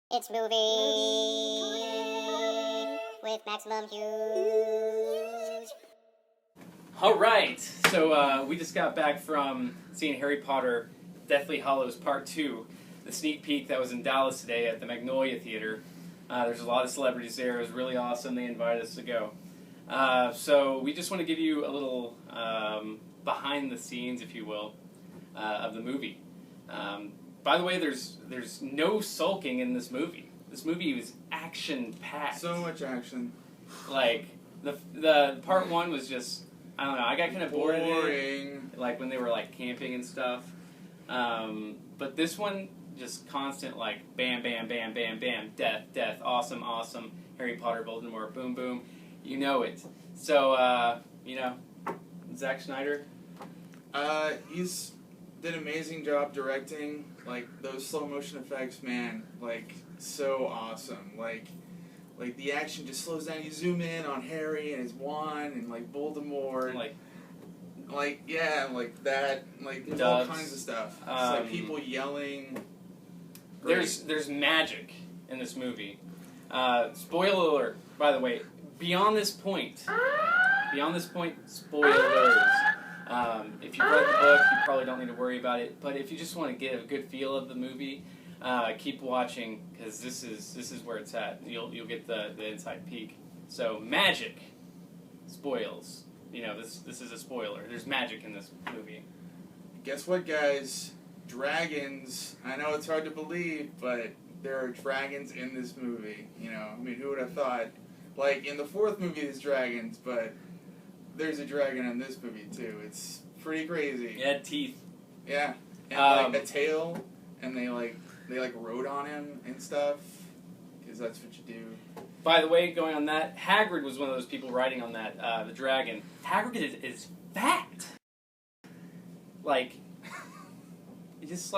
It's movie with Maximum Huge. Alright, so we just got back from seeing Harry Potter Deathly Hallows Part 2, the sneak peek that was in Dallas today at the Magnolia Theater. There's a lot of celebrities there. It was really awesome. They invited us to go. So we just want to give you a little behind the scenes, if you will, of the movie. By the way, there's no sulking in this movie. This movie was action-packed. So much action. Like, the part one was just, I don't know, I got kind of bored of it. Boring. Like, when they were, like, camping and stuff. But this one, just constant, like, bam, bam, bam, bam, bam, death, death, awesome, awesome, Harry Potter, Voldemort, boom, boom. You know it. So, Zack Snyder. He's did an amazing job directing. Like, those slow motion effects, man, like, so awesome. Like the action just slows down. You zoom in on Harry and his wand and, like, Voldemort. There's all kinds of stuff. It's like people yelling. There's magic in this movie. Spoiler alert, by the way. Beyond this point, spoilers. If you've read the book, you probably don't need to worry about it. But if you just want to get a good feel of the movie, keep watching, because this is where it's at. You'll get the inside peek. So magic spoils. This is a spoiler. There's magic in this movie. Guess what, guys? Dragons. I know it's hard to believe, but there are dragons in this movie. Who would have thought? Like, in the fourth movie, there's dragons, but there's a dragon in this movie, too. It's pretty crazy. It had teeth. Yeah. And, a tail, and they rode on him and stuff, because that's what you do. By the way, going on that, Hagrid was one of those people riding on that, the dragon. Hagrid is fat. Like, it just,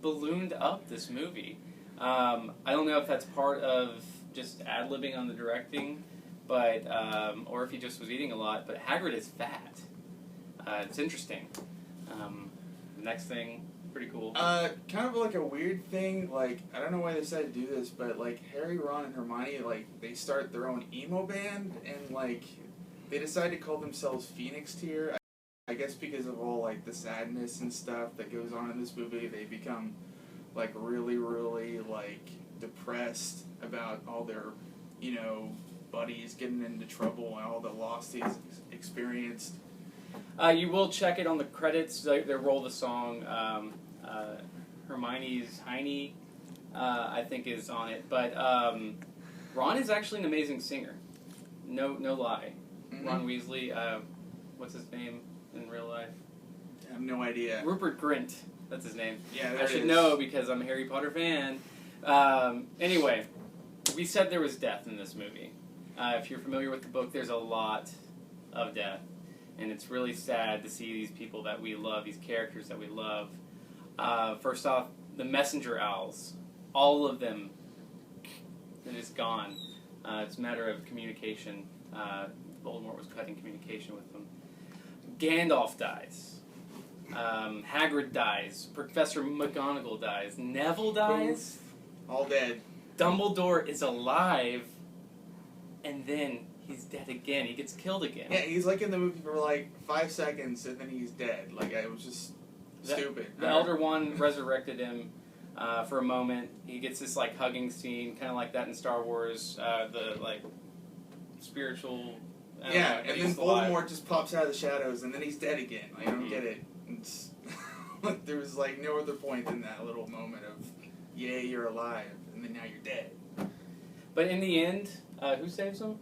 ballooned up this movie. I don't know if that's part of just ad-libbing on the directing, but or if he just was eating a lot, but Hagrid is fat. It's interesting. The next thing, pretty cool. Kind of like a weird thing, I don't know why they decided to do this, but Harry, Ron, and Hermione, they start their own emo band, and they decide to call themselves Phoenix Tier. I guess because of all the sadness and stuff that goes on in this movie, they become really, really depressed about all their, buddies getting into trouble and all the loss he's experienced. You will check it on the credits. They roll the song. Hermione's Heine, I think, is on it. But Ron is actually an amazing singer. No lie. Mm-hmm. Ron Weasley. What's his name in real life? I have no idea. Rupert Grint. That's his name. Yeah, I should know because I'm a Harry Potter fan. Anyway, we said there was death in this movie. If you're familiar with the book, there's a lot of death. And it's really sad to see these people that we love, these characters that we love. First off, the messenger owls. All of them, they're just gone. It's a matter of communication. Voldemort was cutting communication with them. Gandalf dies. Hagrid dies. Professor McGonagall dies. Neville dies. All dead. Dumbledore is alive, and then he's dead again. He gets killed again. Yeah, he's in the movie for 5 seconds, and then he's dead. It was just stupid. The Elder One resurrected him for a moment. He gets this hugging scene, kind of like that in Star Wars. The spiritual. Yeah, and then Voldemort just pops out of the shadows, and then he's dead again. I don't get it. It's there was no other point than that little moment of, yay, you're alive, and then now you're dead. But in the end, who saves him?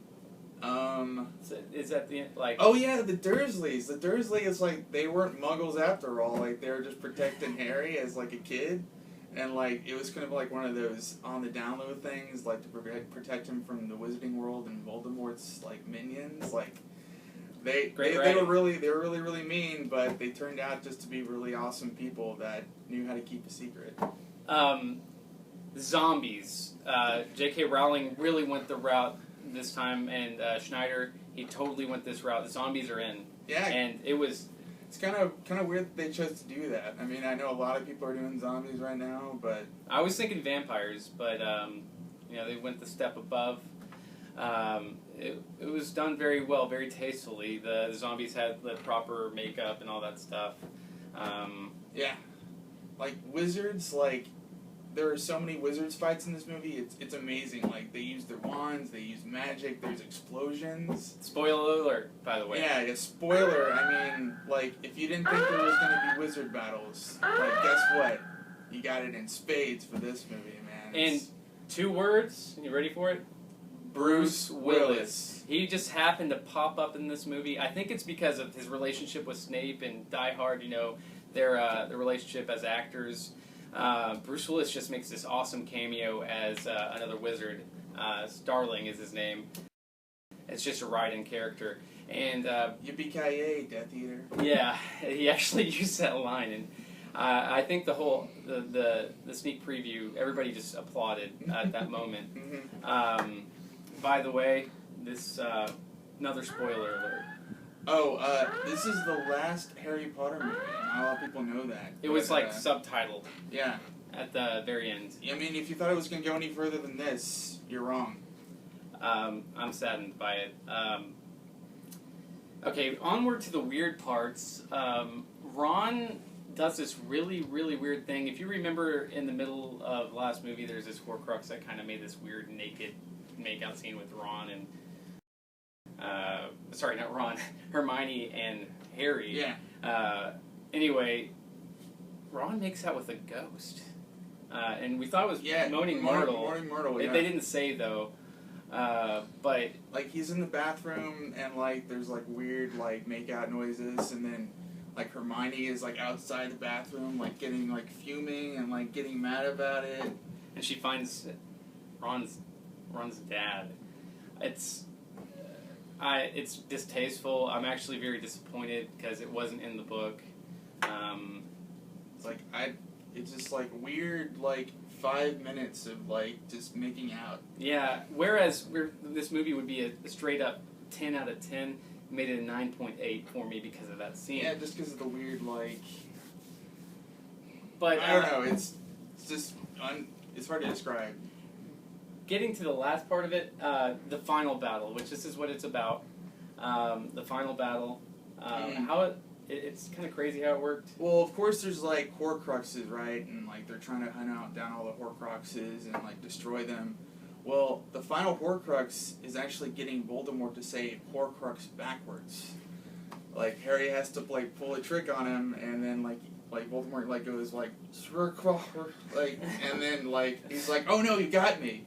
Is that the end? Oh yeah, the Dursleys. The Dursleys, they weren't Muggles after all. They were just protecting Harry as a kid, and it was kind of one of those on the download things, to protect him from the Wizarding World and Voldemort's minions. They were really mean, but they turned out just to be really awesome people that knew how to keep a secret. Zombies. J.K. Rowling really went the route this time, and Schneider, he totally went this route. The zombies are in. Yeah. And it was It's kind of weird that they chose to do that. I mean, I know a lot of people are doing zombies right now, but I was thinking vampires, but they went the step above. It was done very well, very tastefully. The zombies had the proper makeup and all that stuff. Yeah, like wizards, like there are so many wizards fights in this movie. It's amazing. Like they use their wands, they use magic. There's explosions. Spoiler alert, by the way. Yeah, a spoiler. I mean, like if you didn't think there was gonna be wizard battles, like guess what? You got it in spades for this movie, man. In 2 words, you ready for it? Bruce Willis. He just happened to pop up in this movie. I think it's because of his relationship with Snape and Die Hard. Their relationship as actors. Bruce Willis just makes this awesome cameo as another wizard. Starling is his name. It's just a ride-in character, and Yippee-ki-yay, Death Eater. yeah, he actually used that line, and I think the sneak preview, everybody just applauded at that moment. Mm-hmm. By the way, this another spoiler alert. Oh, this is the last Harry Potter movie. Not a lot of people know that. It was subtitled. Yeah. At the very end. I mean, if you thought it was going to go any further than this, you're wrong. I'm saddened by it. Okay, onward to the weird parts. Ron does this really, really weird thing. If you remember in the middle of the last movie, there's this Horcrux that kind of made this weird naked make-out scene with Ron and... sorry, not Ron. Hermione and Harry. Yeah. Anyway, Ron makes out with a ghost. And we thought it was Moaning Myrtle. Moaning Myrtle, yeah. They didn't say, though. But... Like, he's in the bathroom, and, like, there's, like, weird, like, make-out noises, and then, like, Hermione is, like, outside the bathroom, like, getting, like, fuming and, like, getting mad about it. And she finds Ron's dad. It's distasteful. I'm actually very disappointed because it wasn't in the book. It's like, it's just, like, weird, like, 5 minutes of, like, just making out. Yeah, whereas this movie would be a straight up 10 out of 10, made it a 9.8 for me because of that scene. Yeah, just because of the weird, like... But I don't know, it's just, it's hard to describe. Getting to the last part of it, the final battle, which this is what it's about. The final battle. How it's kind of crazy how it worked. Well, of course there's, like, Horcruxes, right? And, like, they're trying to hunt down all the Horcruxes and, like, destroy them. Well, the final Horcrux is actually getting Voldemort to say Horcrux backwards. Like, Harry has to, like, pull a trick on him, and then, like Voldemort, like, goes, like, and then, like, he's like, oh no, you got me.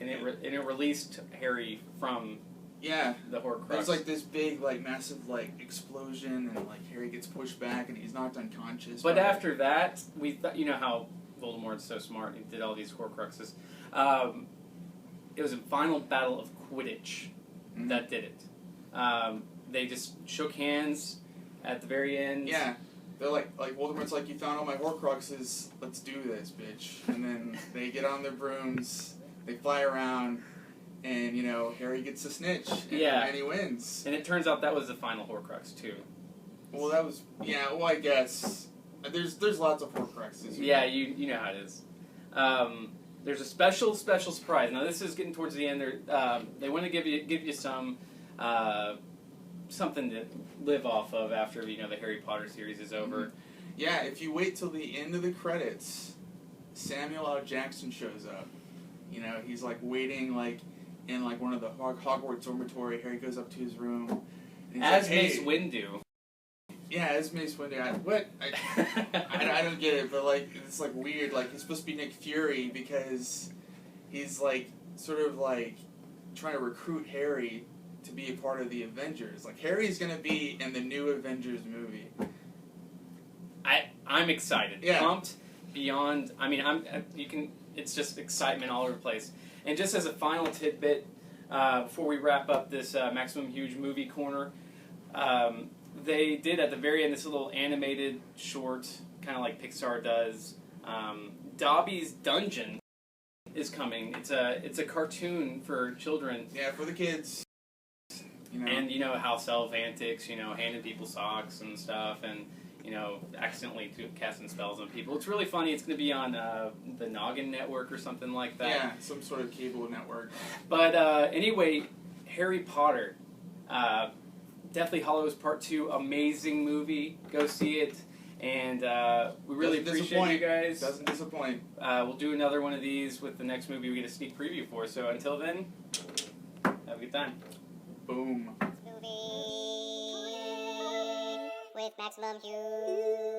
And it released Harry from... Yeah, the Horcrux. There's like this big, like massive, like explosion, and like Harry gets pushed back, and he's knocked unconscious. But after that, we thought, you know how Voldemort's so smart, he did all these Horcruxes. It was a final battle of Quidditch that did it. They just shook hands at the very end. Yeah, they're like Voldemort's like, you found all my Horcruxes, let's do this, bitch. And then they get on their brooms, they fly around. And, you know, Harry gets a snitch, and he wins. And it turns out that was the final Horcrux, too. Well, that was... Yeah, well, I guess. There's lots of Horcruxes. Yeah, you know how it is. There's a special surprise. Now, this is getting towards the end. They want to give you some... something to live off of after, the Harry Potter series is over. Mm-hmm. Yeah, if you wait till the end of the credits, Samuel L. Jackson shows up. You know, he's, like, waiting, like... in, like, one of the Hogwarts dormitory. Harry goes up to his room. And as like, hey. Mace Windu. Yeah, as Mace Windu. I don't get it, but, like, it's, like, weird. Like, he's supposed to be Nick Fury because he's, like, sort of, like, trying to recruit Harry to be a part of the Avengers. Like, Harry's gonna be in the new Avengers movie. I'm excited. Yeah. Pumped beyond... I mean, it's just excitement all over the place. And just as a final tidbit, before we wrap up this Maximum Huge Movie Corner, they did at the very end this little animated short, kind of like Pixar does. Dobby's Dungeon is coming. It's a cartoon for children. Yeah, for the kids. You know? And, you know, house elf antics, you know, handing people socks and stuff, and, you know, accidentally casting spells on people. It's really funny. It's going to be on the Noggin Network or something like that. Yeah, some sort of cable network. But anyway, Harry Potter. Deathly Hallows Part 2, amazing movie. Go see it. And we really appreciate you guys. Doesn't disappoint. We'll do another one of these with the next movie we get a sneak preview for. So until then, have a good time. Boom. Movie with Maximum Hughes.